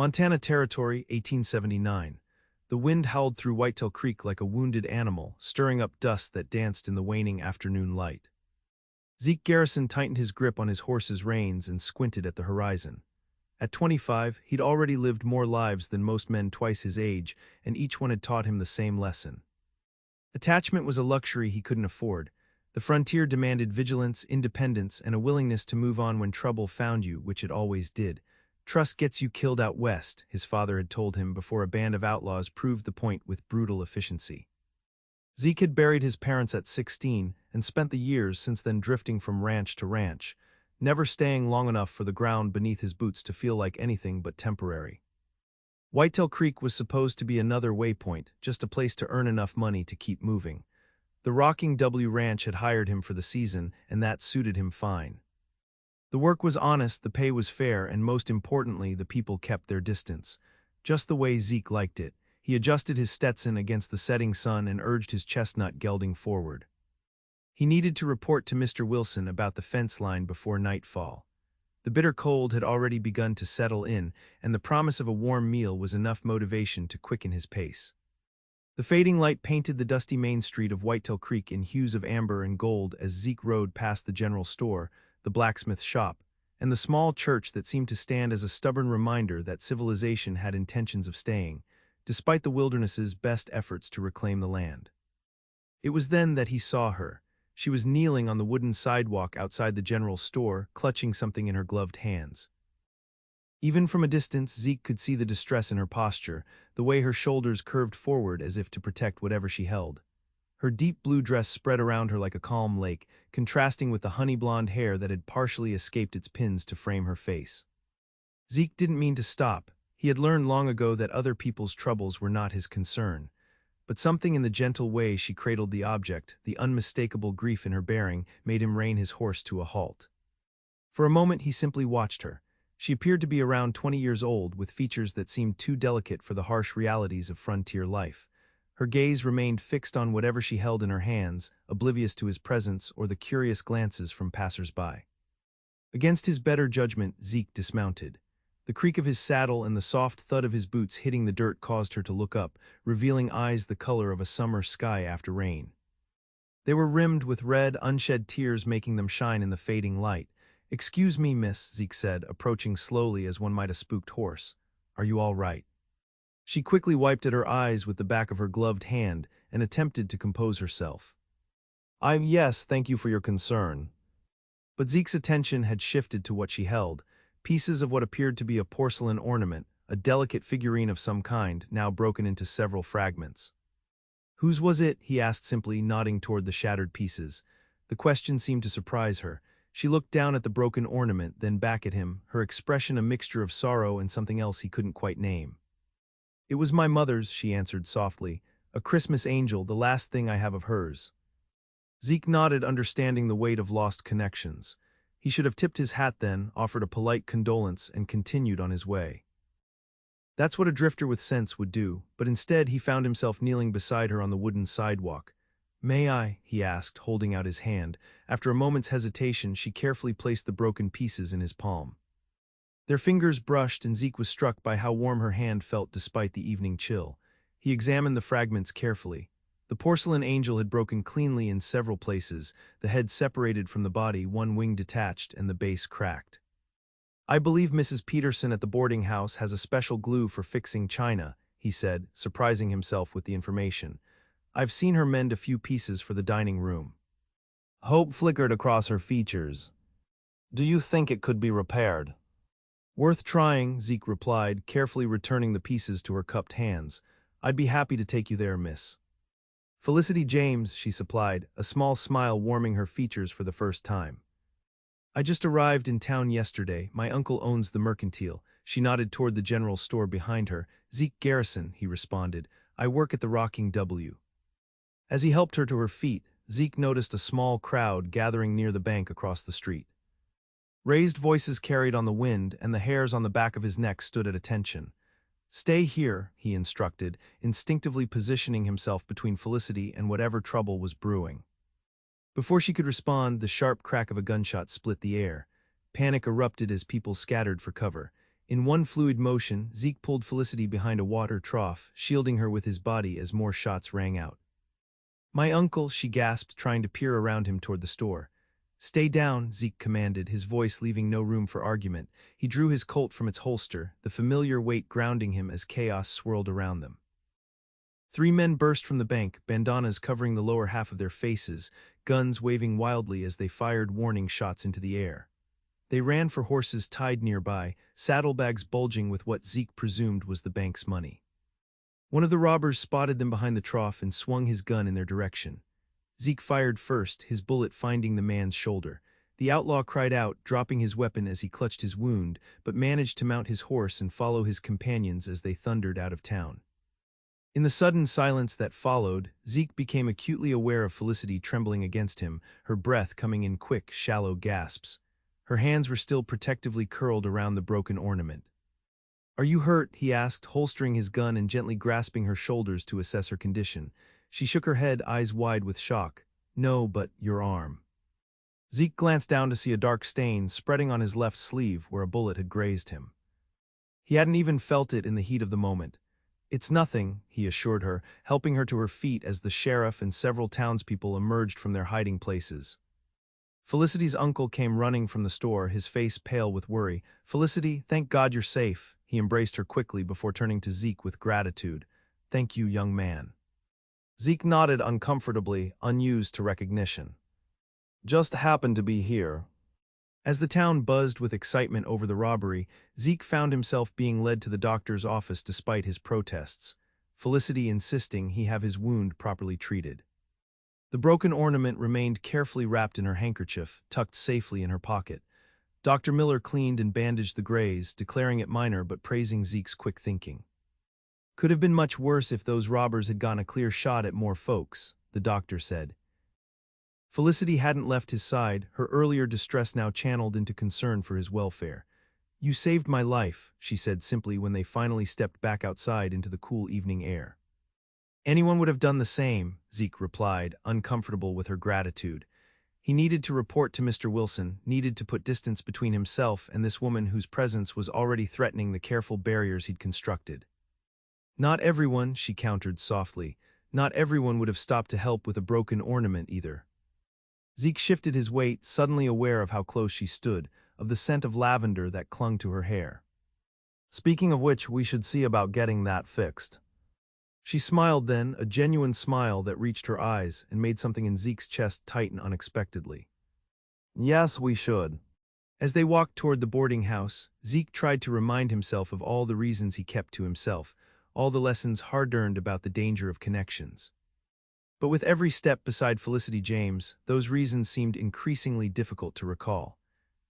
Montana Territory, 1879. The wind howled through Whitetail Creek like a wounded animal, stirring up dust that danced in the waning afternoon light. Zeke Garrison tightened his grip on his horse's reins and squinted at the horizon. At 25, he'd already lived more lives than most men twice his age, and each one had taught him the same lesson. Attachment was a luxury he couldn't afford. The frontier demanded vigilance, independence, and a willingness to move on when trouble found you, which it always did. Trust gets you killed out west, his father had told him before a band of outlaws proved the point with brutal efficiency. Zeke had buried his parents at 16 and spent the years since then drifting from ranch to ranch, never staying long enough for the ground beneath his boots to feel like anything but temporary. Whitetail Creek was supposed to be another waypoint, just a place to earn enough money to keep moving. The Rocking W Ranch had hired him for the season, and that suited him fine. The work was honest, the pay was fair, and most importantly, the people kept their distance. Just the way Zeke liked it. He adjusted his Stetson against the setting sun and urged his chestnut gelding forward. He needed to report to Mr. Wilson about the fence line before nightfall. The bitter cold had already begun to settle in, and the promise of a warm meal was enough motivation to quicken his pace. The fading light painted the dusty main street of Whitetail Creek in hues of amber and gold as Zeke rode past the general store, the blacksmith shop, and the small church that seemed to stand as a stubborn reminder that civilization had intentions of staying, despite the wilderness's best efforts to reclaim the land. It was then that he saw her. She was kneeling on the wooden sidewalk outside the general store, clutching something in her gloved hands. Even from a distance, Zeke could see the distress in her posture, the way her shoulders curved forward as if to protect whatever she held. Her deep blue dress spread around her like a calm lake, contrasting with the honey-blonde hair that had partially escaped its pins to frame her face. Zeke didn't mean to stop. He had learned long ago that other people's troubles were not his concern. But something in the gentle way she cradled the object, the unmistakable grief in her bearing, made him rein his horse to a halt. For a moment he simply watched her. She appeared to be around 20 years old, with features that seemed too delicate for the harsh realities of frontier life. Her gaze remained fixed on whatever she held in her hands, oblivious to his presence or the curious glances from passers-by. Against his better judgment, Zeke dismounted. The creak of his saddle and the soft thud of his boots hitting the dirt caused her to look up, revealing eyes the color of a summer sky after rain. They were rimmed with red, unshed tears, making them shine in the fading light. "Excuse me, miss," Zeke said, approaching slowly as one might a spooked horse. "Are you all right?" She quickly wiped at her eyes with the back of her gloved hand and attempted to compose herself. Yes, thank you for your concern." But Zeke's attention had shifted to what she held, pieces of what appeared to be a porcelain ornament, a delicate figurine of some kind, now broken into several fragments. "Whose was it?" he asked simply, nodding toward the shattered pieces. The question seemed to surprise her. She looked down at the broken ornament, then back at him, her expression a mixture of sorrow and something else he couldn't quite name. "It was my mother's," she answered softly. "A Christmas angel, the last thing I have of hers." Zeke nodded, understanding the weight of lost connections. He should have tipped his hat then, offered a polite condolence, and continued on his way. That's what a drifter with sense would do, but instead he found himself kneeling beside her on the wooden sidewalk. "May I?" he asked, holding out his hand. After a moment's hesitation, she carefully placed the broken pieces in his palm. Their fingers brushed, and Zeke was struck by how warm her hand felt despite the evening chill. He examined the fragments carefully. The porcelain angel had broken cleanly in several places, the head separated from the body, one wing detached, and the base cracked. "I believe Mrs. Peterson at the boarding house has a special glue for fixing china," he said, surprising himself with the information. "I've seen her mend a few pieces for the dining room." Hope flickered across her features. "Do you think it could be repaired?" "Worth trying," Zeke replied, carefully returning the pieces to her cupped hands. "I'd be happy to take you there, miss." "Felicity James," she supplied, a small smile warming her features for the first time. "I just arrived in town yesterday. My uncle owns the mercantile." She nodded toward the general store behind her. "Zeke Garrison," he responded. "I work at the Rocking W." As he helped her to her feet, Zeke noticed a small crowd gathering near the bank across the street. Raised voices carried on the wind, and the hairs on the back of his neck stood at attention. "Stay here," he instructed, instinctively positioning himself between Felicity and whatever trouble was brewing. Before she could respond, the sharp crack of a gunshot split the air. Panic erupted as people scattered for cover. In one fluid motion, Zeke pulled Felicity behind a water trough, shielding her with his body as more shots rang out. "My uncle," she gasped, trying to peer around him toward the store. "Stay down," Zeke commanded, his voice leaving no room for argument. He drew his Colt from its holster, the familiar weight grounding him as chaos swirled around them. Three men burst from the bank, bandanas covering the lower half of their faces, guns waving wildly as they fired warning shots into the air. They ran for horses tied nearby, saddlebags bulging with what Zeke presumed was the bank's money. One of the robbers spotted them behind the trough and swung his gun in their direction. Zeke fired first, his bullet finding the man's shoulder. The outlaw cried out, dropping his weapon as he clutched his wound, but managed to mount his horse and follow his companions as they thundered out of town. In the sudden silence that followed, Zeke became acutely aware of Felicity trembling against him, her breath coming in quick, shallow gasps. Her hands were still protectively curled around the broken ornament. "Are you hurt?" he asked, holstering his gun and gently grasping her shoulders to assess her condition. She shook her head, eyes wide with shock. "No, but your arm." Zeke glanced down to see a dark stain spreading on his left sleeve where a bullet had grazed him. He hadn't even felt it in the heat of the moment. "It's nothing," he assured her, helping her to her feet as the sheriff and several townspeople emerged from their hiding places. Felicity's uncle came running from the store, his face pale with worry. "Felicity, thank God you're safe." He embraced her quickly before turning to Zeke with gratitude. "Thank you, young man." Zeke nodded uncomfortably, unused to recognition. "Just happened to be here." As the town buzzed with excitement over the robbery, Zeke found himself being led to the doctor's office despite his protests, Felicity insisting he have his wound properly treated. The broken ornament remained carefully wrapped in her handkerchief, tucked safely in her pocket. Dr. Miller cleaned and bandaged the graze, declaring it minor but praising Zeke's quick thinking. "Could have been much worse if those robbers had gotten a clear shot at more folks," the doctor said. Felicity hadn't left his side, her earlier distress now channeled into concern for his welfare. "You saved my life," she said simply when they finally stepped back outside into the cool evening air. "Anyone would have done the same," Zeke replied, uncomfortable with her gratitude. He needed to report to Mr. Wilson, needed to put distance between himself and this woman whose presence was already threatening the careful barriers he'd constructed. "Not everyone," she countered softly, "not everyone would have stopped to help with a broken ornament either." Zeke shifted his weight, suddenly aware of how close she stood, of the scent of lavender that clung to her hair. "Speaking of which, we should see about getting that fixed." She smiled then, a genuine smile that reached her eyes and made something in Zeke's chest tighten unexpectedly. "Yes, we should." As they walked toward the boarding house, Zeke tried to remind himself of all the reasons he kept to himself, all the lessons hard-earned about the danger of connections. But with every step beside Felicity James, those reasons seemed increasingly difficult to recall.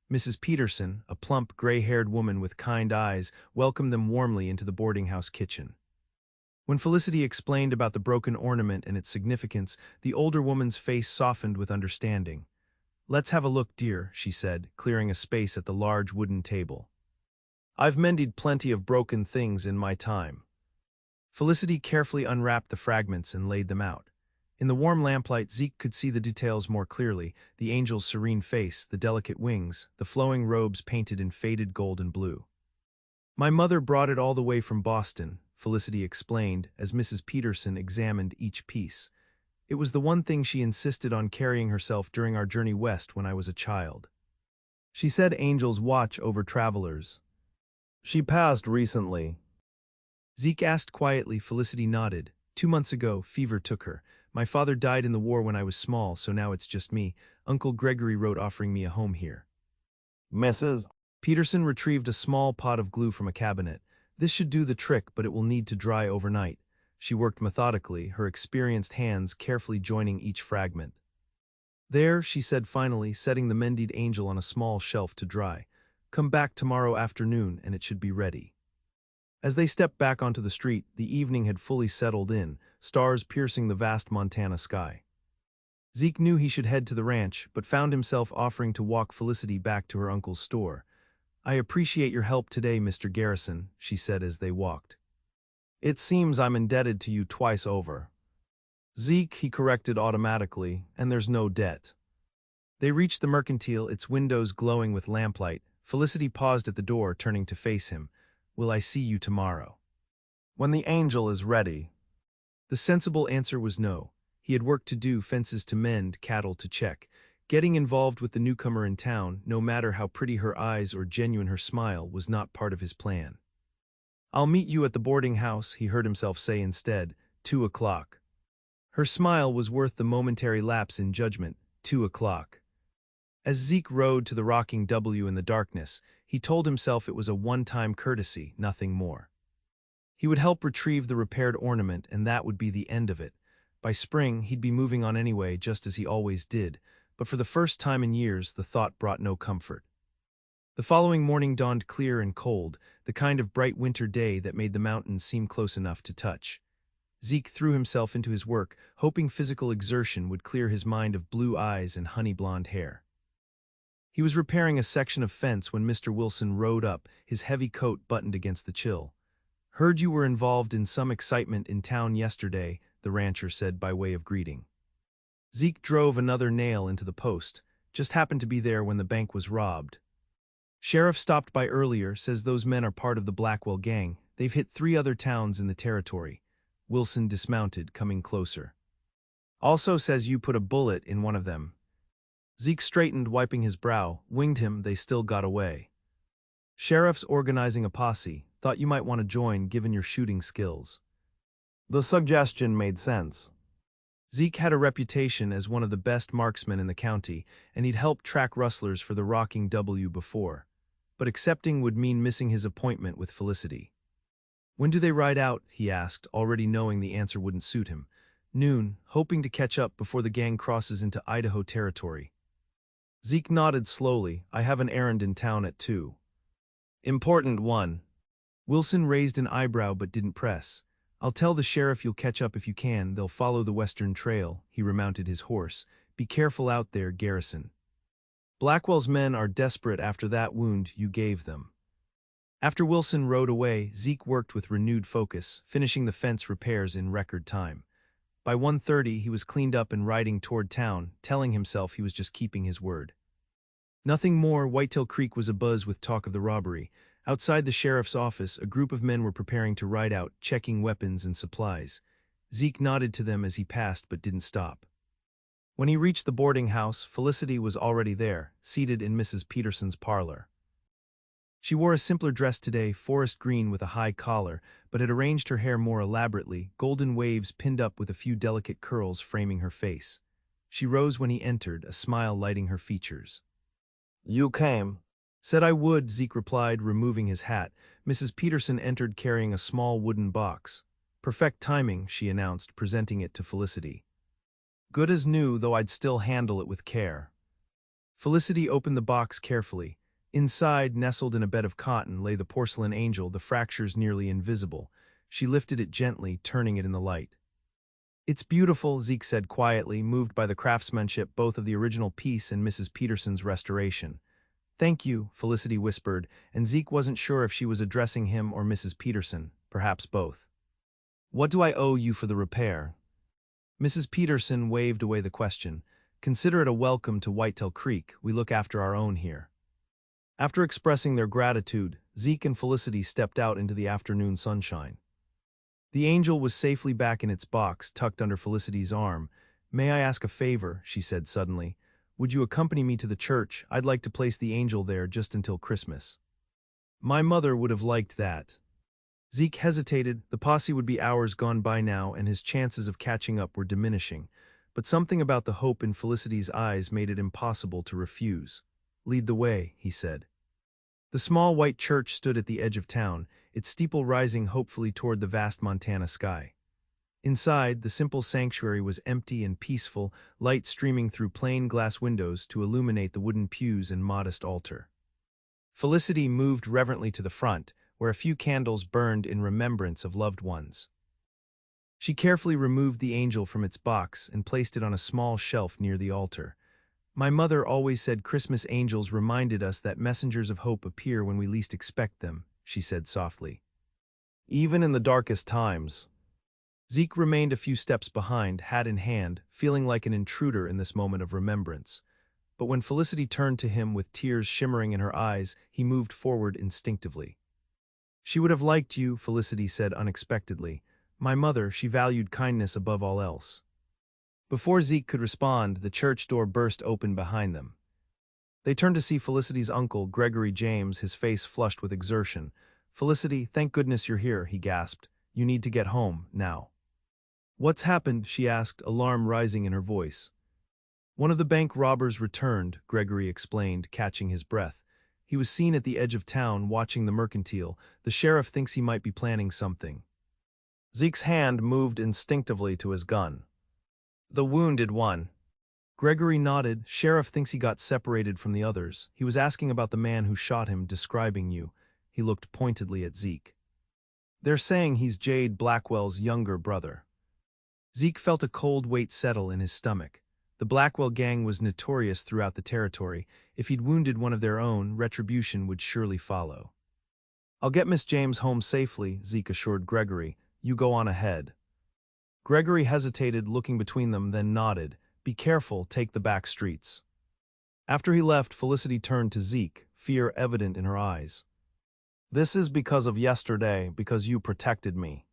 Mrs. Peterson, a plump, gray-haired woman with kind eyes, welcomed them warmly into the boarding house kitchen. When Felicity explained about the broken ornament and its significance, the older woman's face softened with understanding. "Let's have a look, dear," she said, clearing a space at the large wooden table. "I've mended plenty of broken things in my time." Felicity carefully unwrapped the fragments and laid them out. In the warm lamplight, Zeke could see the details more clearly, the angel's serene face, the delicate wings, the flowing robes painted in faded gold and blue. "My mother brought it all the way from Boston," Felicity explained as Mrs. Peterson examined each piece. "It was the one thing she insisted on carrying herself during our journey west when I was a child. She said angels watch over travelers." "She passed recently?" Zeke asked quietly. Felicity nodded. "2 months ago, fever took her. My father died in the war when I was small, so now it's just me. Uncle Gregory wrote offering me a home here." Mrs. Peterson retrieved a small pot of glue from a cabinet. "This should do the trick, but it will need to dry overnight." She worked methodically, her experienced hands carefully joining each fragment. "There," she said finally, setting the mended angel on a small shelf to dry. "Come back tomorrow afternoon and it should be ready." As they stepped back onto the street, the evening had fully settled in, stars piercing the vast Montana sky. Zeke knew he should head to the ranch, but found himself offering to walk Felicity back to her uncle's store. "I appreciate your help today, Mr. Garrison," she said as they walked. "It seems I'm indebted to you twice over." "Zeke," he corrected automatically, "and there's no debt." They reached the mercantile, its windows glowing with lamplight. Felicity paused at the door, turning to face him. Will I see you tomorrow? When the angel is ready. The sensible answer was no. He had work to do, fences to mend, cattle to check. Getting involved with the newcomer in town, no matter how pretty her eyes or genuine her smile, was not part of his plan. I'll meet you at the boarding house, he heard himself say instead, 2 o'clock. Her smile was worth the momentary lapse in judgment, 2 o'clock. As Zeke rode to the rocking W in the darkness, he told himself it was a one-time courtesy, nothing more. He would help retrieve the repaired ornament, and that would be the end of it. By spring, he'd be moving on anyway, just as he always did, but for the first time in years, the thought brought no comfort. The following morning dawned clear and cold, the kind of bright winter day that made the mountains seem close enough to touch. Zeke threw himself into his work, hoping physical exertion would clear his mind of blue eyes and honey-blonde hair. He was repairing a section of fence when Mr. Wilson rode up, his heavy coat buttoned against the chill. Heard you were involved in some excitement in town yesterday, the rancher said by way of greeting. Zeke drove another nail into the post, just happened to be there when the bank was robbed. Sheriff stopped by earlier, says those men are part of the Blackwell gang. They've hit 3 other towns in the territory. Wilson dismounted, coming closer. Also says you put a bullet in one of them. Zeke straightened, wiping his brow, winged him, they still got away. Sheriff's organizing a posse, thought you might want to join given your shooting skills. The suggestion made sense. Zeke had a reputation as one of the best marksmen in the county, and he'd helped track rustlers for the Rocking W before. But accepting would mean missing his appointment with Felicity. When do they ride out? He asked, already knowing the answer wouldn't suit him. Noon, hoping to catch up before the gang crosses into Idaho territory. Zeke nodded slowly. I have an errand in town at 2. Important one. Wilson raised an eyebrow but didn't press. I'll tell the sheriff you'll catch up if you can. They'll follow the western trail. He remounted his horse. Be careful out there, Garrison. Blackwell's men are desperate after that wound you gave them. After Wilson rode away, Zeke worked with renewed focus, finishing the fence repairs in record time. By 1:30, he was cleaned up and riding toward town, telling himself he was just keeping his word. Nothing more. Whitetail Creek was abuzz with talk of the robbery. Outside the sheriff's office, a group of men were preparing to ride out, checking weapons and supplies. Zeke nodded to them as he passed but didn't stop. When he reached the boarding house, Felicity was already there, seated in Mrs. Peterson's parlor. She wore a simpler dress today, forest green with a high collar, but had arranged her hair more elaborately, golden waves pinned up with a few delicate curls framing her face. She rose when he entered, a smile lighting her features. You came. Said I would, Zeke replied, removing his hat. Mrs. Peterson entered carrying a small wooden box. Perfect timing, she announced, presenting it to Felicity. Good as new, though I'd still handle it with care. Felicity opened the box carefully. Inside, nestled in a bed of cotton, lay the porcelain angel, the fractures nearly invisible. She lifted it gently, turning it in the light. It's beautiful, Zeke said quietly, moved by the craftsmanship both of the original piece and Mrs. Peterson's restoration. Thank you, Felicity whispered, and Zeke wasn't sure if she was addressing him or Mrs. Peterson, perhaps both. What do I owe you for the repair? Mrs. Peterson waved away the question. Consider it a welcome to Whitetail Creek. We look after our own here. After expressing their gratitude, Zeke and Felicity stepped out into the afternoon sunshine. The angel was safely back in its box, tucked under Felicity's arm. May I ask a favor? She said suddenly. Would you accompany me to the church? I'd like to place the angel there just until Christmas. My mother would have liked that. Zeke hesitated. The posse would be hours gone by now, and his chances of catching up were diminishing. But something about the hope in Felicity's eyes made it impossible to refuse. Lead the way, he said. The small white church stood at the edge of town, its steeple rising hopefully toward the vast Montana sky. Inside, the simple sanctuary was empty and peaceful, light streaming through plain glass windows to illuminate the wooden pews and modest altar. Felicity moved reverently to the front, where a few candles burned in remembrance of loved ones. She carefully removed the angel from its box and placed it on a small shelf near the altar. My mother always said Christmas angels reminded us that messengers of hope appear when we least expect them, she said softly. Even in the darkest times. Zeke remained a few steps behind, hat in hand, feeling like an intruder in this moment of remembrance. But when Felicity turned to him with tears shimmering in her eyes, he moved forward instinctively. She would have liked you, Felicity said unexpectedly. My mother, she valued kindness above all else. Before Zeke could respond, the church door burst open behind them. They turned to see Felicity's uncle, Gregory James, his face flushed with exertion. Felicity, thank goodness you're here, he gasped. You need to get home, now. What's happened? She asked, alarm rising in her voice. One of the bank robbers returned, Gregory explained, catching his breath. He was seen at the edge of town watching the mercantile. The sheriff thinks he might be planning something. Zeke's hand moved instinctively to his gun. The wounded one. Gregory nodded. Sheriff thinks he got separated from the others. He was asking about the man who shot him, describing you. He looked pointedly at Zeke. They're saying he's Jade Blackwell's younger brother. Zeke felt a cold weight settle in his stomach. The Blackwell gang was notorious throughout the territory. If he'd wounded one of their own, retribution would surely follow. I'll get Miss James home safely, Zeke assured Gregory. You go on ahead. Gregory hesitated, looking between them, then nodded. Be careful, take the back streets. After he left, Felicity turned to Zeke, fear evident in her eyes. This is because of yesterday, because you protected me.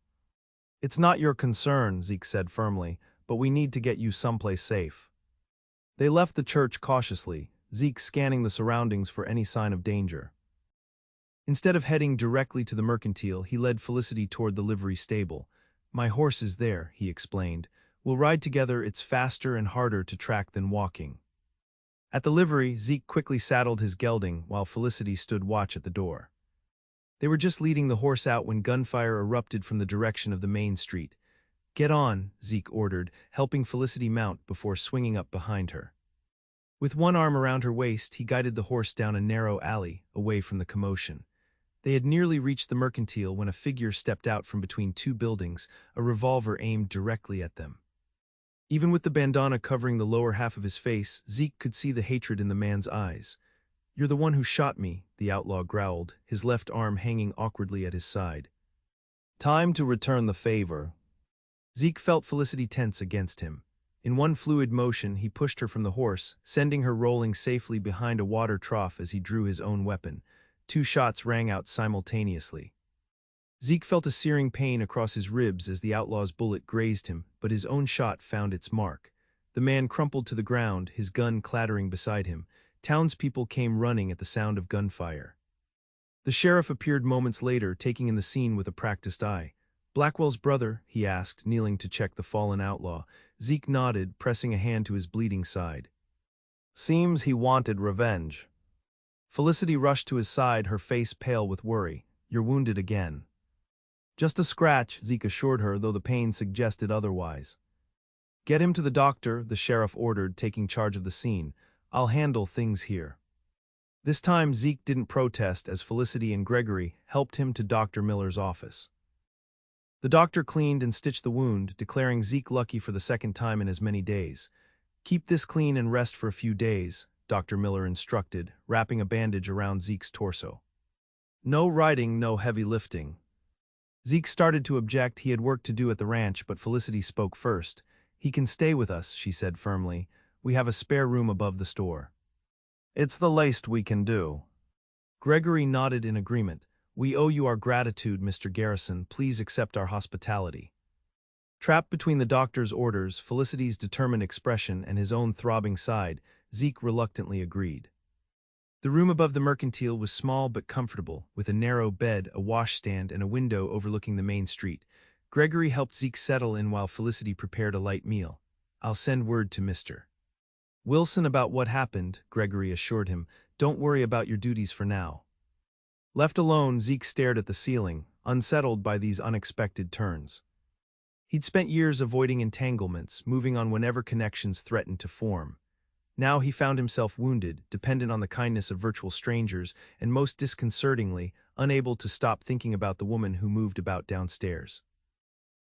It's not your concern, Zeke said firmly, but we need to get you someplace safe. They left the church cautiously, Zeke scanning the surroundings for any sign of danger. Instead of heading directly to the mercantile, he led Felicity toward the livery stable. My horse is there, he explained. We'll ride together, it's faster and harder to track than walking. At the livery, Zeke quickly saddled his gelding while Felicity stood watch at the door. They were just leading the horse out when gunfire erupted from the direction of the main street. Get on, Zeke ordered, helping Felicity mount before swinging up behind her. With one arm around her waist, he guided the horse down a narrow alley, away from the commotion. They had nearly reached the mercantile when a figure stepped out from between two buildings, a revolver aimed directly at them. Even with the bandana covering the lower half of his face, Zeke could see the hatred in the man's eyes. You're the one who shot me, the outlaw growled, his left arm hanging awkwardly at his side. Time to return the favor. Zeke felt Felicity tense against him. In one fluid motion, he pushed her from the horse, sending her rolling safely behind a water trough as he drew his own weapon. 2 shots rang out simultaneously. Zeke felt a searing pain across his ribs as the outlaw's bullet grazed him, but his own shot found its mark. The man crumpled to the ground, his gun clattering beside him. Townspeople came running at the sound of gunfire. The sheriff appeared moments later, taking in the scene with a practiced eye. Blackwell's brother, he asked, kneeling to check the fallen outlaw. Zeke nodded, pressing a hand to his bleeding side. Seems he wanted revenge. Felicity rushed to his side, her face pale with worry. You're wounded again. Just a scratch, Zeke assured her, though the pain suggested otherwise. Get him to the doctor, the sheriff ordered, taking charge of the scene. I'll handle things here. This time Zeke didn't protest as Felicity and Gregory helped him to Dr. Miller's office. The doctor cleaned and stitched the wound, declaring Zeke lucky for the second time in as many days. Keep this clean and rest for a few days, Dr. Miller instructed, wrapping a bandage around Zeke's torso. No riding, no heavy lifting. Zeke started to object. He had work to do at the ranch, but Felicity spoke first. He can stay with us, she said firmly. We have a spare room above the store. It's the least we can do. Gregory nodded in agreement. We owe you our gratitude, Mr. Garrison. Please accept our hospitality. Trapped between the doctor's orders, Felicity's determined expression, and his own throbbing side, Zeke reluctantly agreed. The room above the mercantile was small but comfortable, with a narrow bed, a washstand, and a window overlooking the main street. Gregory helped Zeke settle in while Felicity prepared a light meal. I'll send word to Mr. Wilson about what happened, Gregory assured him. Don't worry about your duties for now. Left alone, Zeke stared at the ceiling, unsettled by these unexpected turns. He'd spent years avoiding entanglements, moving on whenever connections threatened to form. Now he found himself wounded, dependent on the kindness of virtual strangers, and most disconcertingly, unable to stop thinking about the woman who moved about downstairs.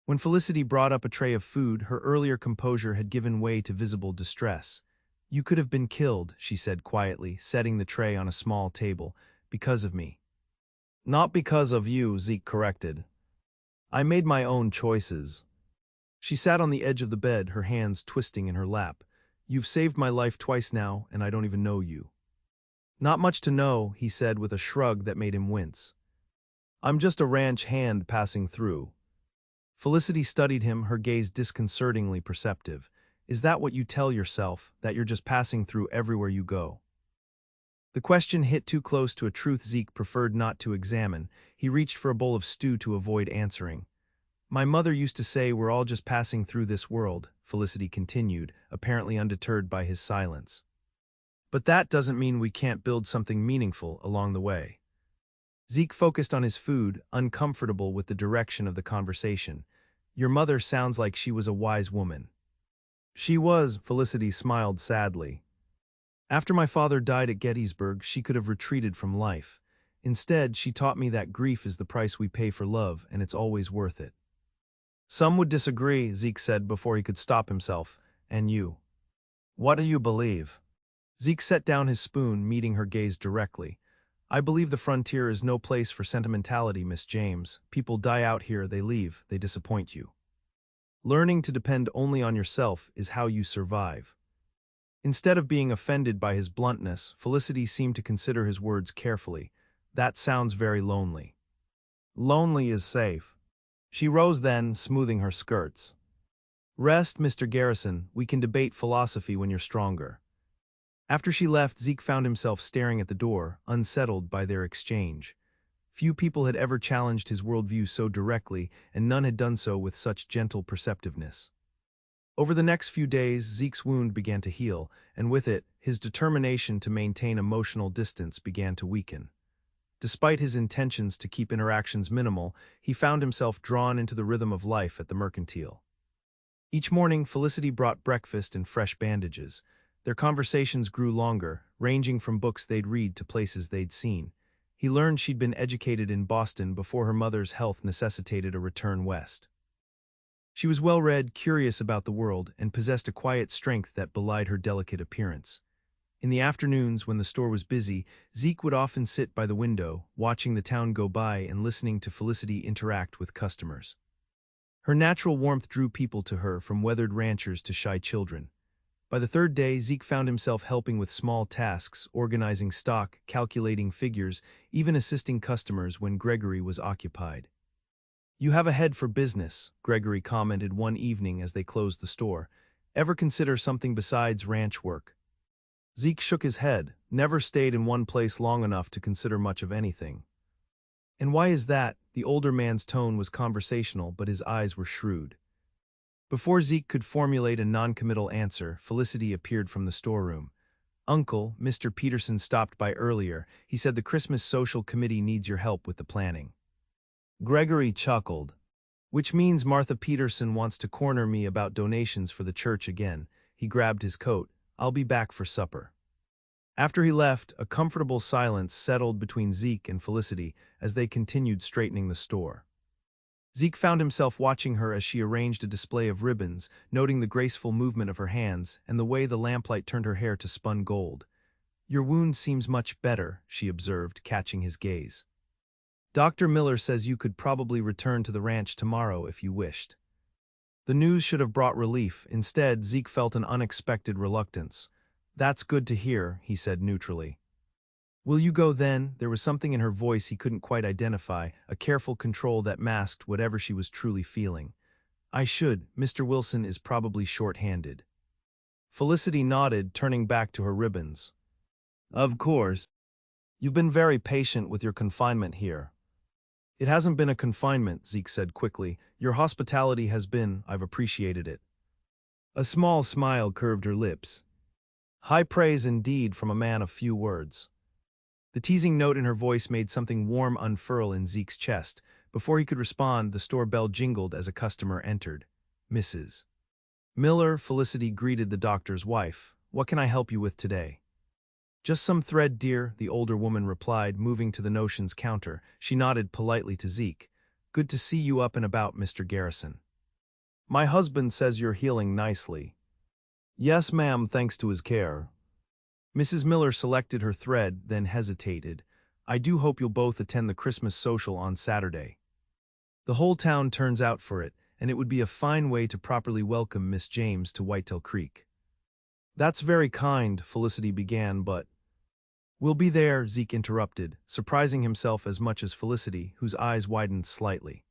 When Felicity brought up a tray of food, her earlier composure had given way to visible distress. You could have been killed, she said quietly, setting the tray on a small table, because of me. Not because of you, Zeke corrected. I made my own choices. She sat on the edge of the bed, her hands twisting in her lap. You've saved my life twice now, and I don't even know you. Not much to know, he said with a shrug that made him wince. I'm just a ranch hand passing through. Felicity studied him, her gaze disconcertingly perceptive. Is that what you tell yourself, that you're just passing through everywhere you go? The question hit too close to a truth Zeke preferred not to examine. He reached for a bowl of stew to avoid answering. My mother used to say we're all just passing through this world, Felicity continued, apparently undeterred by his silence. But that doesn't mean we can't build something meaningful along the way. Zeke focused on his food, uncomfortable with the direction of the conversation. Your mother sounds like she was a wise woman. She was, Felicity smiled sadly. After my father died at Gettysburg, she could have retreated from life. Instead, she taught me that grief is the price we pay for love, and it's always worth it. Some would disagree, Zeke said before he could stop himself. And you? What do you believe? Zeke set down his spoon, meeting her gaze directly. I believe the frontier is no place for sentimentality, Miss James. People die out here, they leave, they disappoint you. Learning to depend only on yourself is how you survive. Instead of being offended by his bluntness, Felicity seemed to consider his words carefully. That sounds very lonely. Lonely is safe. She rose then, smoothing her skirts. Rest, Mr. Garrison, we can debate philosophy when you're stronger. After she left, Zeke found himself staring at the door, unsettled by their exchange. Few people had ever challenged his worldview so directly, and none had done so with such gentle perceptiveness. Over the next few days, Zeke's wound began to heal, and with it, his determination to maintain emotional distance began to weaken. Despite his intentions to keep interactions minimal, he found himself drawn into the rhythm of life at the mercantile. Each morning, Felicity brought breakfast and fresh bandages. Their conversations grew longer, ranging from books they'd read to places they'd seen. He learned she'd been educated in Boston before her mother's health necessitated a return west. She was well-read, curious about the world, and possessed a quiet strength that belied her delicate appearance. In the afternoons, when the store was busy, Zeke would often sit by the window, watching the town go by and listening to Felicity interact with customers. Her natural warmth drew people to her, from weathered ranchers to shy children. By the third day, Zeke found himself helping with small tasks, organizing stock, calculating figures, even assisting customers when Gregory was occupied. You have a head for business, Gregory commented one evening as they closed the store. Ever consider something besides ranch work? Zeke shook his head, never stayed in one place long enough to consider much of anything. And why is that? The older man's tone was conversational, but his eyes were shrewd. Before Zeke could formulate a non-committal answer, Felicity appeared from the storeroom. Uncle, Mr. Peterson stopped by earlier. He said the Christmas social committee needs your help with the planning. Gregory chuckled. Which means Martha Peterson wants to corner me about donations for the church again. He grabbed his coat. I'll be back for supper. After he left, a comfortable silence settled between Zeke and Felicity as they continued straightening the store. Zeke found himself watching her as she arranged a display of ribbons, noting the graceful movement of her hands and the way the lamplight turned her hair to spun gold. Your wound seems much better, she observed, catching his gaze. Dr. Miller says you could probably return to the ranch tomorrow if you wished. The news should have brought relief. Instead, Zeke felt an unexpected reluctance. That's good to hear, he said neutrally. Will you go then? There was something in her voice he couldn't quite identify, a careful control that masked whatever she was truly feeling. I should. Mr. Wilson is probably short-handed. Felicity nodded, turning back to her ribbons. Of course. You've been very patient with your confinement here. It hasn't been a confinement, Zeke said quickly. Your hospitality has been, I've appreciated it. A small smile curved her lips. High praise indeed from a man of few words. The teasing note in her voice made something warm unfurl in Zeke's chest. Before he could respond, the store bell jingled as a customer entered. Mrs. Miller, Felicity greeted the doctor's wife. What can I help you with today? Just some thread, dear, the older woman replied, moving to the notions counter. She nodded politely to Zeke. Good to see you up and about, Mr. Garrison. My husband says you're healing nicely. Yes, ma'am, thanks to his care. Mrs. Miller selected her thread, then hesitated. I do hope you'll both attend the Christmas social on Saturday. The whole town turns out for it, and it would be a fine way to properly welcome Miss James to Whitetail Creek. That's very kind, Felicity began, but "We'll be there," Zeke interrupted, surprising himself as much as Felicity, whose eyes widened slightly.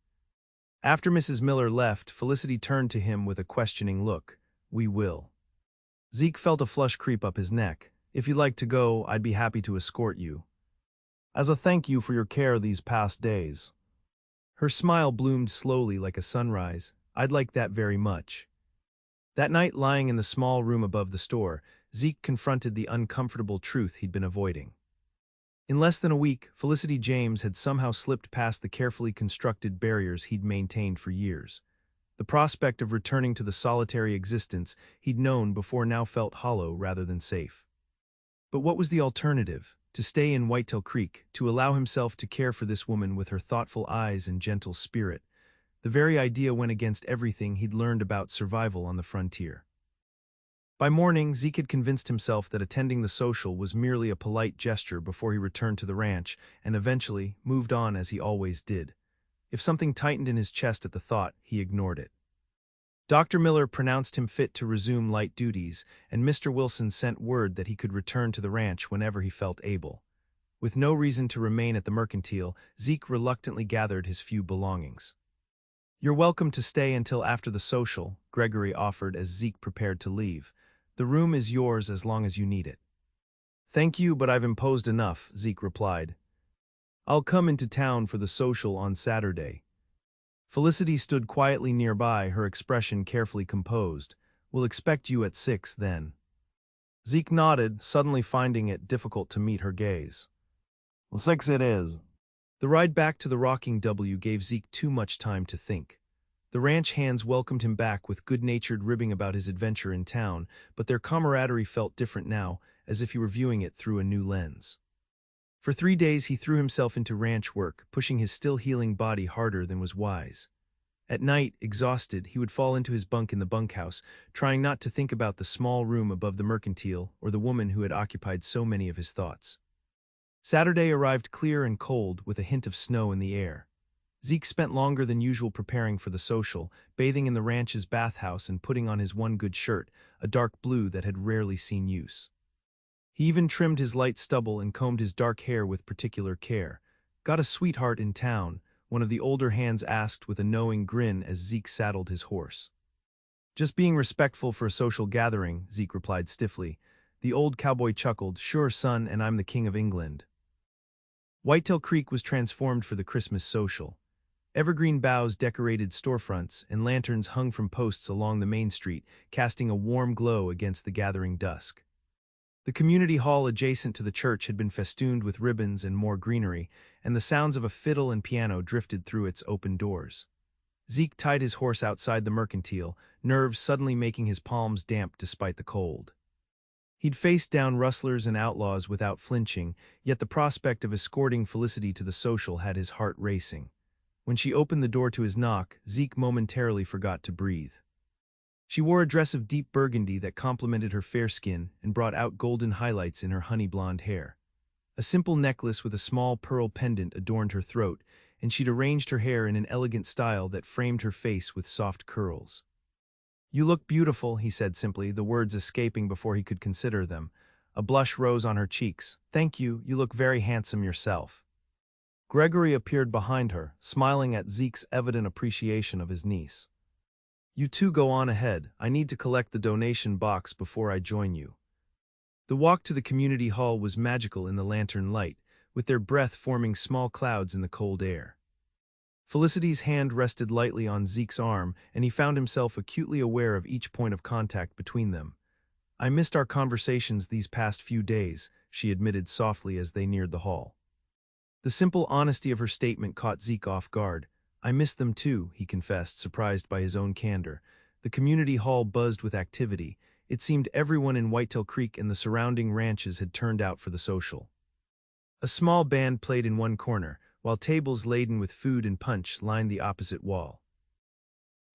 After Mrs. Miller left, Felicity turned to him with a questioning look. "We will." Zeke felt a flush creep up his neck. "If you'd like to go, I'd be happy to escort you. As a thank you for your care these past days." Her smile bloomed slowly like a sunrise. "I'd like that very much." That night, lying in the small room above the store, Zeke confronted the uncomfortable truth he'd been avoiding. In less than a week, Felicity James had somehow slipped past the carefully constructed barriers he'd maintained for years. The prospect of returning to the solitary existence he'd known before now felt hollow rather than safe. But what was the alternative? To stay in Whitetail Creek, to allow himself to care for this woman with her thoughtful eyes and gentle spirit. The very idea went against everything he'd learned about survival on the frontier. By morning, Zeke had convinced himself that attending the social was merely a polite gesture before he returned to the ranch, and eventually moved on as he always did. If something tightened in his chest at the thought, he ignored it. Dr. Miller pronounced him fit to resume light duties, and Mr. Wilson sent word that he could return to the ranch whenever he felt able. With no reason to remain at the mercantile, Zeke reluctantly gathered his few belongings. "You're welcome to stay until after the social," Gregory offered as Zeke prepared to leave. "The room is yours as long as you need it." "Thank you, but I've imposed enough," Zeke replied. "I'll come into town for the social on Saturday." Felicity stood quietly nearby, her expression carefully composed. "We'll expect you at 6 then." Zeke nodded, suddenly finding it difficult to meet her gaze. "Well, 6 it is." The ride back to the Rocking W gave Zeke too much time to think. The ranch hands welcomed him back with good-natured ribbing about his adventure in town, but their camaraderie felt different now, as if he were viewing it through a new lens. For 3 days he threw himself into ranch work, pushing his still-healing body harder than was wise. At night, exhausted, he would fall into his bunk in the bunkhouse, trying not to think about the small room above the mercantile or the woman who had occupied so many of his thoughts. Saturday arrived clear and cold, with a hint of snow in the air. Zeke spent longer than usual preparing for the social, bathing in the ranch's bathhouse and putting on his one good shirt, a dark blue that had rarely seen use. He even trimmed his light stubble and combed his dark hair with particular care. "Got a sweetheart in town?" one of the older hands asked with a knowing grin as Zeke saddled his horse. "Just being respectful for a social gathering," Zeke replied stiffly. The old cowboy chuckled. "Sure, son, and I'm the king of England." Whitetail Creek was transformed for the Christmas social. Evergreen boughs decorated storefronts, and lanterns hung from posts along the main street, casting a warm glow against the gathering dusk. The community hall adjacent to the church had been festooned with ribbons and more greenery, and the sounds of a fiddle and piano drifted through its open doors. Zeke tied his horse outside the mercantile, nerves suddenly making his palms damp despite the cold. He'd faced down rustlers and outlaws without flinching, yet the prospect of escorting Felicity to the social had his heart racing. When she opened the door to his knock, Zeke momentarily forgot to breathe. She wore a dress of deep burgundy that complemented her fair skin and brought out golden highlights in her honey-blonde hair. A simple necklace with a small pearl pendant adorned her throat, and she'd arranged her hair in an elegant style that framed her face with soft curls. "You look beautiful," he said simply, the words escaping before he could consider them. A blush rose on her cheeks. "Thank you, you look very handsome yourself." Gregory appeared behind her, smiling at Zeke's evident appreciation of his niece. "You two go on ahead. I need to collect the donation box before I join you." The walk to the community hall was magical in the lantern light, with their breath forming small clouds in the cold air. Felicity's hand rested lightly on Zeke's arm, and he found himself acutely aware of each point of contact between them. "I missed our conversations these past few days," she admitted softly as they neared the hall. The simple honesty of her statement caught Zeke off guard. "I missed them too," he confessed, surprised by his own candor. The community hall buzzed with activity. It seemed everyone in Whitetail Creek and the surrounding ranches had turned out for the social. A small band played in one corner, while tables laden with food and punch lined the opposite wall.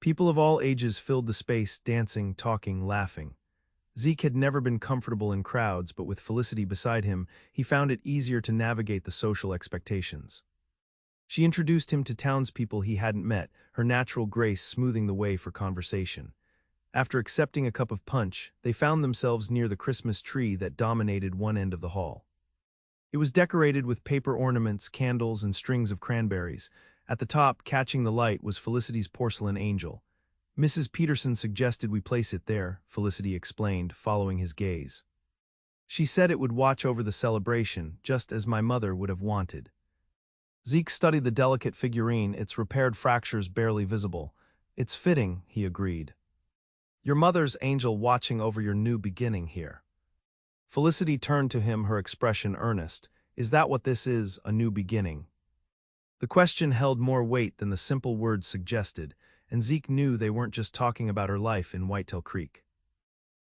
People of all ages filled the space, dancing, talking, laughing. Zeke had never been comfortable in crowds, but with Felicity beside him, he found it easier to navigate the social expectations. She introduced him to townspeople he hadn't met, her natural grace smoothing the way for conversation. After accepting a cup of punch, they found themselves near the Christmas tree that dominated one end of the hall. It was decorated with paper ornaments, candles, and strings of cranberries. At the top, catching the light, was Felicity's porcelain angel. Mrs. Peterson suggested we place it there, Felicity explained, following his gaze. She said it would watch over the celebration, just as my mother would have wanted. Zeke studied the delicate figurine, its repaired fractures barely visible. It's fitting, he agreed. Your mother's angel watching over your new beginning here. Felicity turned to him, her expression earnest. Is that what this is, a new beginning? The question held more weight than the simple words suggested, and Zeke knew they weren't just talking about her life in Whitetail Creek.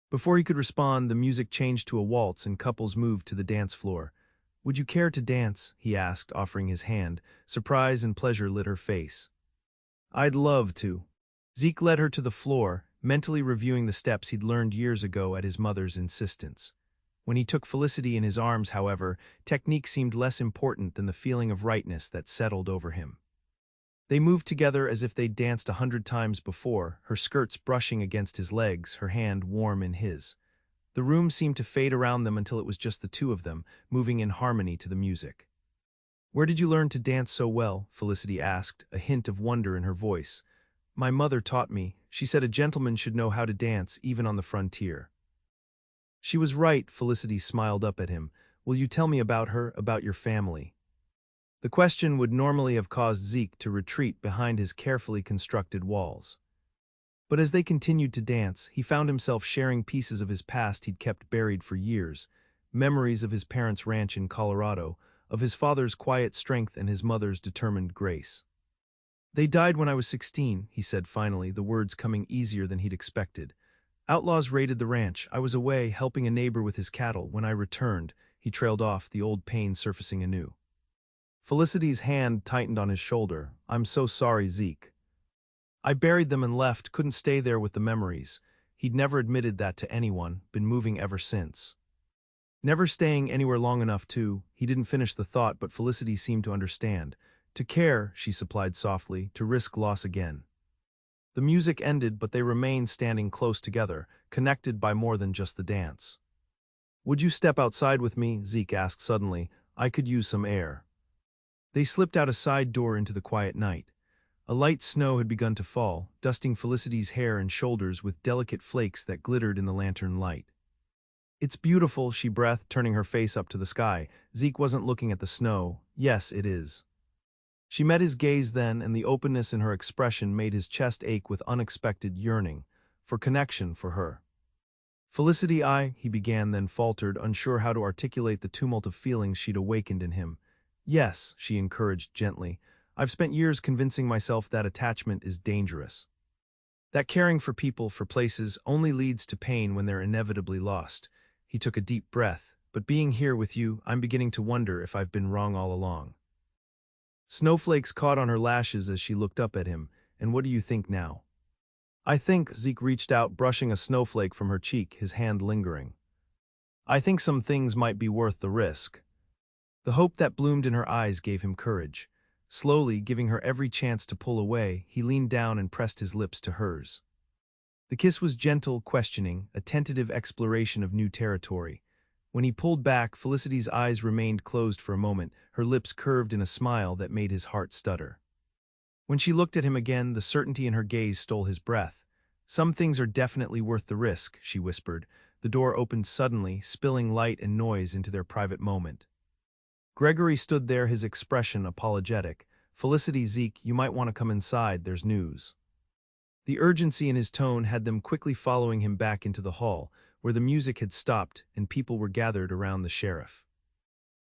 Before he could respond, the music changed to a waltz and couples moved to the dance floor. Would you care to dance? He asked, offering his hand. Surprise and pleasure lit her face. I'd love to. Zeke led her to the floor, mentally reviewing the steps he'd learned years ago at his mother's insistence. When he took Felicity in his arms, however, technique seemed less important than the feeling of rightness that settled over him. They moved together as if they'd danced 100 times before, her skirts brushing against his legs, her hand warm in his. The room seemed to fade around them until it was just the two of them, moving in harmony to the music. Where did you learn to dance so well? Felicity asked, a hint of wonder in her voice. My mother taught me. She said a gentleman should know how to dance, even on the frontier. She was right, Felicity smiled up at him. Will you tell me about her, about your family? The question would normally have caused Zeke to retreat behind his carefully constructed walls. But as they continued to dance, he found himself sharing pieces of his past he'd kept buried for years, memories of his parents' ranch in Colorado, of his father's quiet strength and his mother's determined grace. They died when I was 16, he said finally, the words coming easier than he'd expected. Outlaws raided the ranch. I was away, helping a neighbor with his cattle. When I returned, he trailed off, the old pain surfacing anew. Felicity's hand tightened on his shoulder. I'm so sorry, Zeke. I buried them and left, couldn't stay there with the memories. He'd never admitted that to anyone, been moving ever since. Never staying anywhere long enough to, he didn't finish the thought, but Felicity seemed to understand. To care, she supplied softly, to risk loss again. The music ended, but they remained standing close together, connected by more than just the dance. Would you step outside with me? Zeke asked suddenly. I could use some air. They slipped out a side door into the quiet night. A light snow had begun to fall, dusting Felicity's hair and shoulders with delicate flakes that glittered in the lantern light. It's beautiful, she breathed, turning her face up to the sky. Zeke wasn't looking at the snow. Yes, it is. She met his gaze then, and the openness in her expression made his chest ache with unexpected yearning, for connection, for her. Felicity, he began, then faltered, unsure how to articulate the tumult of feelings she'd awakened in him. Yes, she encouraged gently. I've spent years convincing myself that attachment is dangerous. That caring for people, for places, only leads to pain when they're inevitably lost. He took a deep breath. But being here with you, I'm beginning to wonder if I've been wrong all along. Snowflakes caught on her lashes as she looked up at him. And what do you think now? I think, Zeke reached out, brushing a snowflake from her cheek, his hand lingering. I think some things might be worth the risk. The hope that bloomed in her eyes gave him courage. Slowly, giving her every chance to pull away, he leaned down and pressed his lips to hers. The kiss was gentle, questioning, a tentative exploration of new territory. When he pulled back, Felicity's eyes remained closed for a moment, her lips curved in a smile that made his heart stutter. When she looked at him again, the certainty in her gaze stole his breath. Some things are definitely worth the risk, she whispered. The door opened suddenly, spilling light and noise into their private moment. Gregory stood there, his expression apologetic. Felicity, Zeke, you might want to come inside, there's news. The urgency in his tone had them quickly following him back into the hall, where the music had stopped and people were gathered around the sheriff.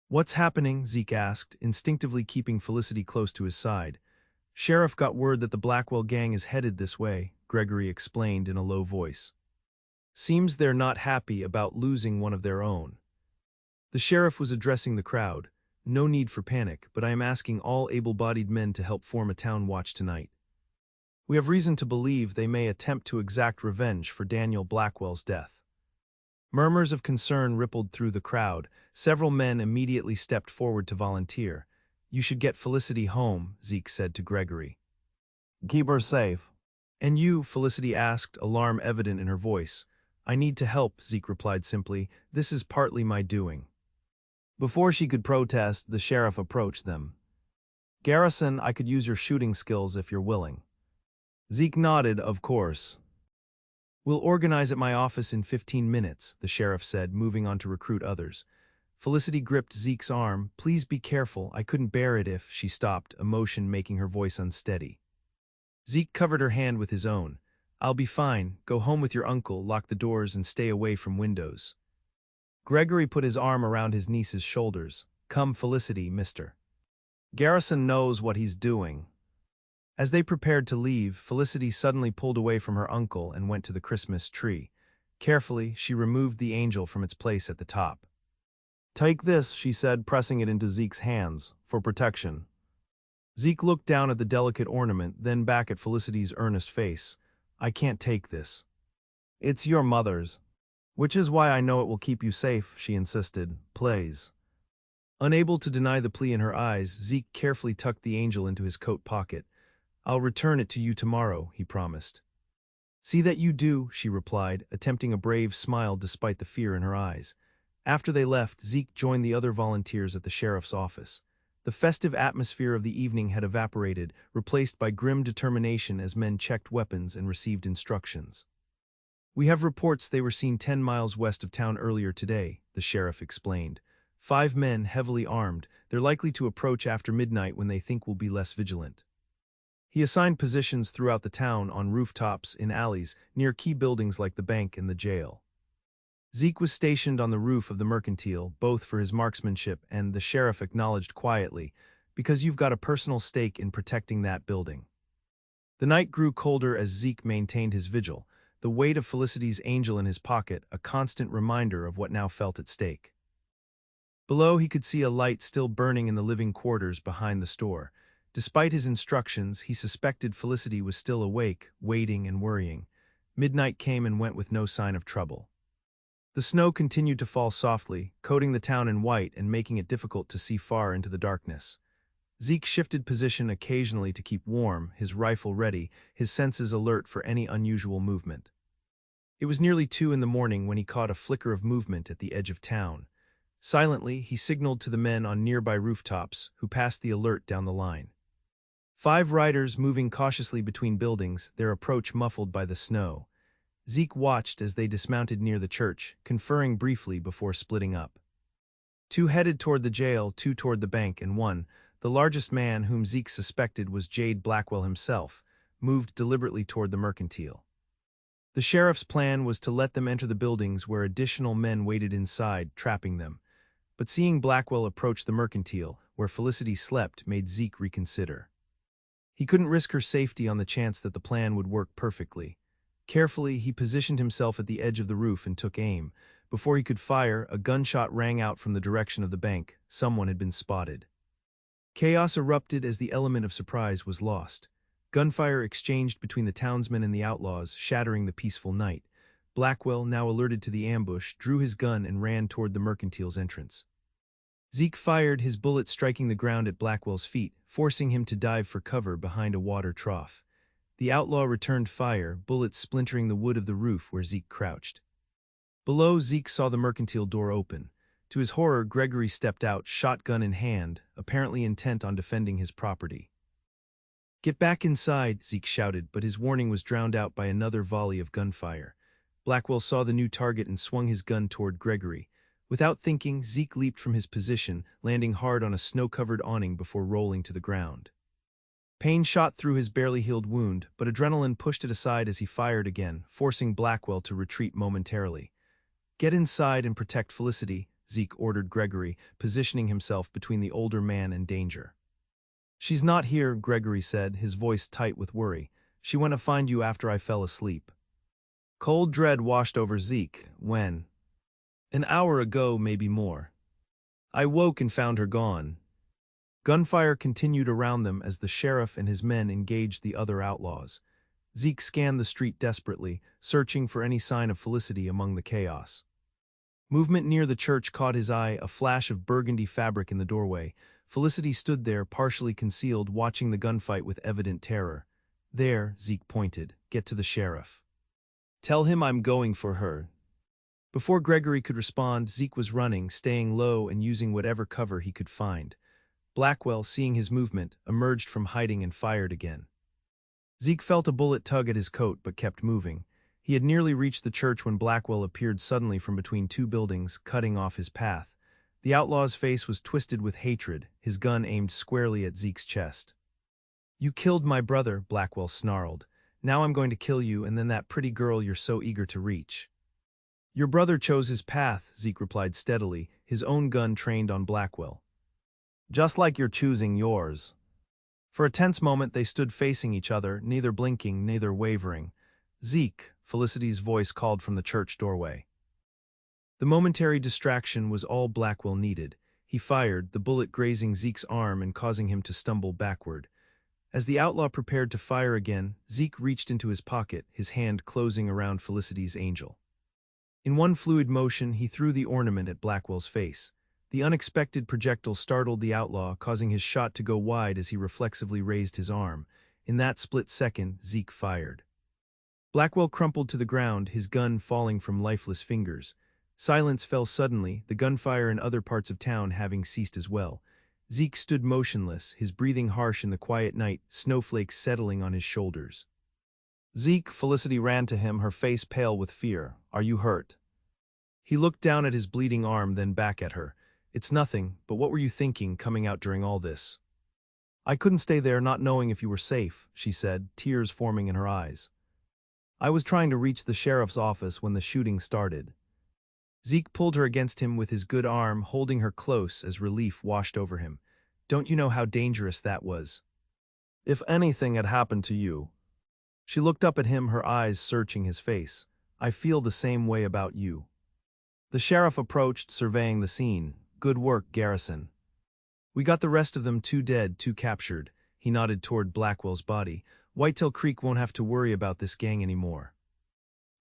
What's happening? Zeke asked, instinctively keeping Felicity close to his side. Sheriff got word that the Blackwell gang is headed this way, Gregory explained in a low voice. Seems they're not happy about losing one of their own. The sheriff was addressing the crowd. No need for panic, but I am asking all able-bodied men to help form a town watch tonight. We have reason to believe they may attempt to exact revenge for Daniel Blackwell's death. Murmurs of concern rippled through the crowd. Several men immediately stepped forward to volunteer. You should get Felicity home, Zeke said to Gregory. Keep her safe. And you? Felicity asked, alarm evident in her voice. I need to help, Zeke replied simply. This is partly my doing. Before she could protest, the sheriff approached them. Garrison, I could use your shooting skills if you're willing. Zeke nodded, of course. We'll organize at my office in 15 minutes, the sheriff said, moving on to recruit others. Felicity gripped Zeke's arm. Please be careful, I couldn't bear it if, she stopped, emotion making her voice unsteady. Zeke covered her hand with his own. I'll be fine, go home with your uncle, lock the doors and stay away from windows. Gregory put his arm around his niece's shoulders. Come, Felicity, mister. Garrison knows what he's doing. As they prepared to leave, Felicity suddenly pulled away from her uncle and went to the Christmas tree. Carefully, she removed the angel from its place at the top. Take this, she said, pressing it into Zeke's hands, for protection. Zeke looked down at the delicate ornament, then back at Felicity's earnest face. I can't take this. It's your mother's. Which is why I know it will keep you safe, she insisted. Please. Unable to deny the plea in her eyes, Zeke carefully tucked the angel into his coat pocket. I'll return it to you tomorrow, he promised. See that you do, she replied, attempting a brave smile despite the fear in her eyes. After they left, Zeke joined the other volunteers at the sheriff's office. The festive atmosphere of the evening had evaporated, replaced by grim determination as men checked weapons and received instructions. We have reports they were seen 10 miles west of town earlier today, the sheriff explained. 5 men, heavily armed. They're likely to approach after midnight when they think we'll be less vigilant. He assigned positions throughout the town, on rooftops, in alleys, near key buildings like the bank and the jail. Zeke was stationed on the roof of the mercantile, both for his marksmanship and, the sheriff acknowledged quietly, because you've got a personal stake in protecting that building. The night grew colder as Zeke maintained his vigil, the weight of Felicity's angel in his pocket, a constant reminder of what now felt at stake. Below, he could see a light still burning in the living quarters behind the store. Despite his instructions, he suspected Felicity was still awake, waiting and worrying. Midnight came and went with no sign of trouble. The snow continued to fall softly, coating the town in white and making it difficult to see far into the darkness. Zeke shifted position occasionally to keep warm, his rifle ready, his senses alert for any unusual movement. It was nearly 2 in the morning when he caught a flicker of movement at the edge of town. Silently, he signaled to the men on nearby rooftops, who passed the alert down the line. 5 riders moving cautiously between buildings, their approach muffled by the snow. Zeke watched as they dismounted near the church, conferring briefly before splitting up. 2 headed toward the jail, 2 toward the bank, and 1, the largest man whom Zeke suspected was Jade Blackwell himself, moved deliberately toward the mercantile. The sheriff's plan was to let them enter the buildings where additional men waited inside, trapping them. But seeing Blackwell approach the mercantile, where Felicity slept, made Zeke reconsider. He couldn't risk her safety on the chance that the plan would work perfectly. Carefully, he positioned himself at the edge of the roof and took aim. Before he could fire, a gunshot rang out from the direction of the bank. Someone had been spotted. Chaos erupted as the element of surprise was lost. Gunfire exchanged between the townsmen and the outlaws, shattering the peaceful night. Blackwell, now alerted to the ambush, drew his gun and ran toward the mercantile's entrance. Zeke fired, his bullet striking the ground at Blackwell's feet, forcing him to dive for cover behind a water trough. The outlaw returned fire, bullets splintering the wood of the roof where Zeke crouched. Below, Zeke saw the mercantile door open. To his horror, Gregory stepped out, shotgun in hand, apparently intent on defending his property. Get back inside, Zeke shouted, but his warning was drowned out by another volley of gunfire. Blackwell saw the new target and swung his gun toward Gregory. Without thinking, Zeke leaped from his position, landing hard on a snow-covered awning before rolling to the ground. Pain shot through his barely healed wound, but adrenaline pushed it aside as he fired again, forcing Blackwell to retreat momentarily. Get inside and protect Felicity, Zeke ordered Gregory, positioning himself between the older man and danger. She's not here, Gregory said, his voice tight with worry. She went to find you after I fell asleep. Cold dread washed over Zeke when, an hour ago, maybe more. I woke and found her gone. Gunfire continued around them as the sheriff and his men engaged the other outlaws. Zeke scanned the street desperately, searching for any sign of Felicity among the chaos. Movement near the church caught his eye, a flash of burgundy fabric in the doorway. Felicity stood there, partially concealed, watching the gunfight with evident terror. There, Zeke pointed. Get to the sheriff. Tell him I'm going for her. Before Gregory could respond, Zeke was running, staying low and using whatever cover he could find. Blackwell, seeing his movement, emerged from hiding and fired again. Zeke felt a bullet tug at his coat but kept moving. He had nearly reached the church when Blackwell appeared suddenly from between two buildings, cutting off his path. The outlaw's face was twisted with hatred, his gun aimed squarely at Zeke's chest. "You killed my brother," Blackwell snarled. "Now I'm going to kill you and then that pretty girl you're so eager to reach." "Your brother chose his path," Zeke replied steadily, his own gun trained on Blackwell. "Just like you're choosing yours." For a tense moment they stood facing each other, neither blinking, neither wavering. "Zeke," Felicity's voice called from the church doorway. The momentary distraction was all Blackwell needed. He fired, the bullet grazing Zeke's arm and causing him to stumble backward. As the outlaw prepared to fire again, Zeke reached into his pocket, his hand closing around Felicity's angel. In one fluid motion, he threw the ornament at Blackwell's face. The unexpected projectile startled the outlaw, causing his shot to go wide as he reflexively raised his arm. In that split second, Zeke fired. Blackwell crumpled to the ground, his gun falling from lifeless fingers. Silence fell suddenly, the gunfire in other parts of town having ceased as well. Zeke stood motionless, his breathing harsh in the quiet night, snowflakes settling on his shoulders. "Zeke," Felicity ran to him, her face pale with fear. "Are you hurt?" He looked down at his bleeding arm, then back at her. "It's nothing, but what were you thinking, coming out during all this?" "I couldn't stay there not knowing if you were safe," she said, tears forming in her eyes. "I was trying to reach the sheriff's office when the shooting started." Zeke pulled her against him with his good arm, holding her close as relief washed over him. "Don't you know how dangerous that was? If anything had happened to you." She looked up at him, her eyes searching his face. "I feel the same way about you." The sheriff approached, surveying the scene. "Good work, Garrison. We got the rest of them, 2 dead, 2 captured." He nodded toward Blackwell's body. "Whitetail Creek won't have to worry about this gang anymore."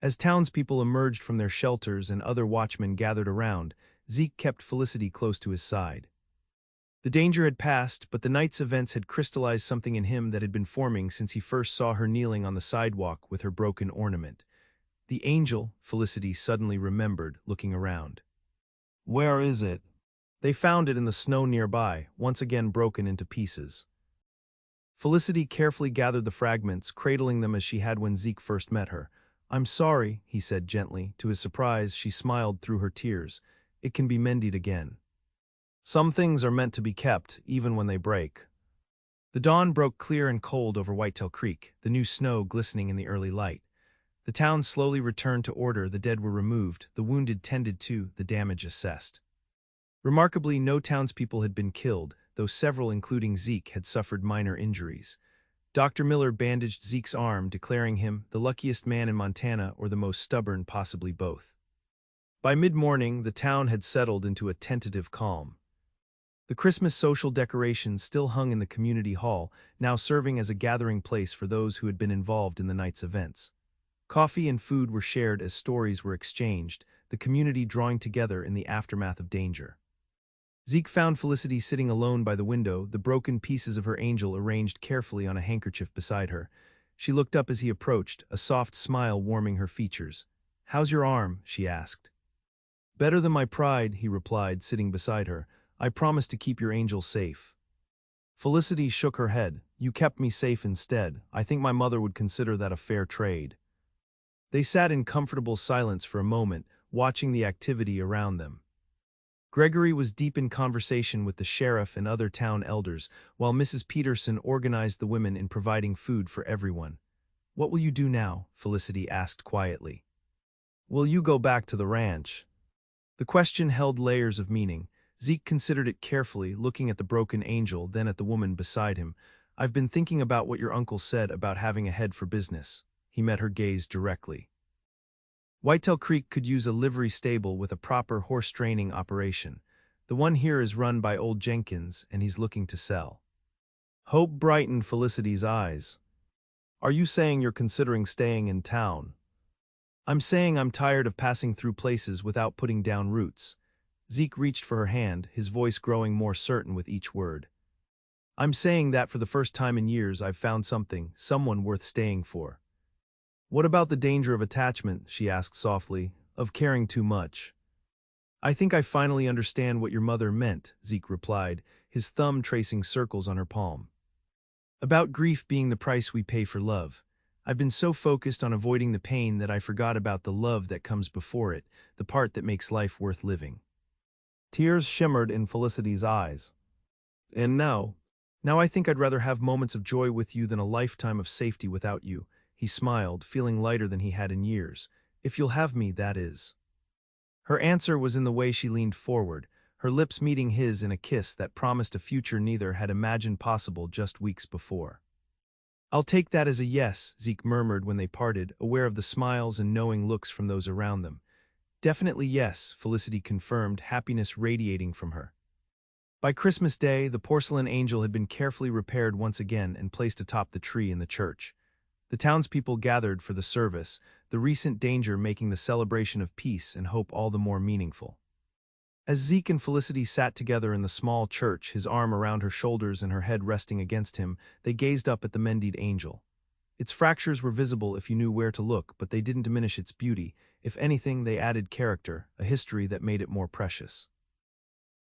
As townspeople emerged from their shelters and other watchmen gathered around, Zeke kept Felicity close to his side. The danger had passed, but the night's events had crystallized something in him that had been forming since he first saw her kneeling on the sidewalk with her broken ornament. The angel, Felicity suddenly remembered, looking around. "Where is it?" They found it in the snow nearby, once again broken into pieces. Felicity carefully gathered the fragments, cradling them as she had when Zeke first met her. "I'm sorry," he said gently. To his surprise, she smiled through her tears. "It can be mended again. Some things are meant to be kept, even when they break." The dawn broke clear and cold over Whitetail Creek, the new snow glistening in the early light. The town slowly returned to order, the dead were removed, the wounded tended to, the damage assessed. Remarkably, no townspeople had been killed, though several, including Zeke, had suffered minor injuries. Dr. Miller bandaged Zeke's arm, declaring him the luckiest man in Montana or the most stubborn, possibly both. By mid-morning, the town had settled into a tentative calm. The Christmas social decorations still hung in the community hall, now serving as a gathering place for those who had been involved in the night's events. Coffee and food were shared as stories were exchanged, the community drawing together in the aftermath of danger. Zeke found Felicity sitting alone by the window, the broken pieces of her angel arranged carefully on a handkerchief beside her. She looked up as he approached, a soft smile warming her features. "How's your arm?" she asked. "Better than my pride," he replied, sitting beside her. "I promised to keep your angel safe." Felicity shook her head. "You kept me safe instead. I think my mother would consider that a fair trade." They sat in comfortable silence for a moment, watching the activity around them. Gregory was deep in conversation with the sheriff and other town elders, while Mrs. Peterson organized the women in providing food for everyone. "What will you do now?" Felicity asked quietly. "Will you go back to the ranch?" The question held layers of meaning. Zeke considered it carefully, looking at the broken angel, then at the woman beside him. "I've been thinking about what your uncle said about having a head for business." He met her gaze directly. "Whitetail Creek could use a livery stable with a proper horse training operation. The one here is run by old Jenkins, and he's looking to sell." Hope brightened Felicity's eyes. "Are you saying you're considering staying in town?" "I'm saying I'm tired of passing through places without putting down roots." Zeke reached for her hand, his voice growing more certain with each word. "I'm saying that for the first time in years I've found someone worth staying for." "What about the danger of attachment?" she asked softly. of caring too much. I think I finally understand what your mother meant, Zeke replied, his thumb tracing circles on her palm. About grief being the price we pay for love. I've been so focused on avoiding the pain that I forgot about the love that comes before it, the part that makes life worth living. Tears shimmered in Felicity's eyes. And now I think I'd rather have moments of joy with you than a lifetime of safety without you, he smiled, feeling lighter than he had in years. If you'll have me, that is. Her answer was in the way she leaned forward, her lips meeting his in a kiss that promised a future neither had imagined possible just weeks before. I'll take that as a yes, Zeke murmured when they parted, aware of the smiles and knowing looks from those around them. Definitely yes, Felicity confirmed, happiness radiating from her. By Christmas Day, the porcelain angel had been carefully repaired once again and placed atop the tree in the church. The townspeople gathered for the service, the recent danger making the celebration of peace and hope all the more meaningful. As Zeke and Felicity sat together in the small church, his arm around her shoulders and her head resting against him, they gazed up at the mended angel. Its fractures were visible if you knew where to look, but they didn't diminish its beauty. If anything, they added character, a history that made it more precious.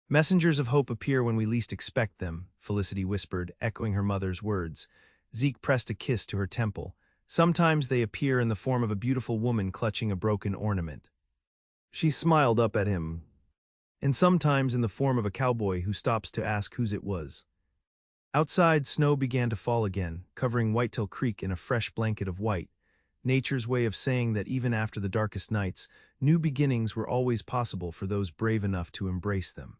Messengers of hope appear when we least expect them, Felicity whispered, echoing her mother's words. Zeke pressed a kiss to her temple. Sometimes they appear in the form of a beautiful woman clutching a broken ornament. She smiled up at him. And sometimes in the form of a cowboy who stops to ask whose it was. Outside, snow began to fall again, covering Whitetail Creek in a fresh blanket of white, nature's way of saying that even after the darkest nights, new beginnings were always possible for those brave enough to embrace them.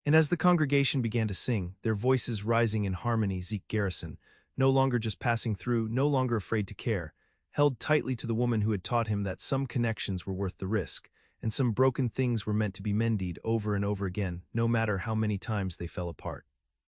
And as the congregation began to sing, their voices rising in harmony, Zeke Garrison, no longer just passing through, no longer afraid to care, held tightly to the woman who had taught him that some connections were worth the risk, and some broken things were meant to be mended over and over again, no matter how many times they fell apart.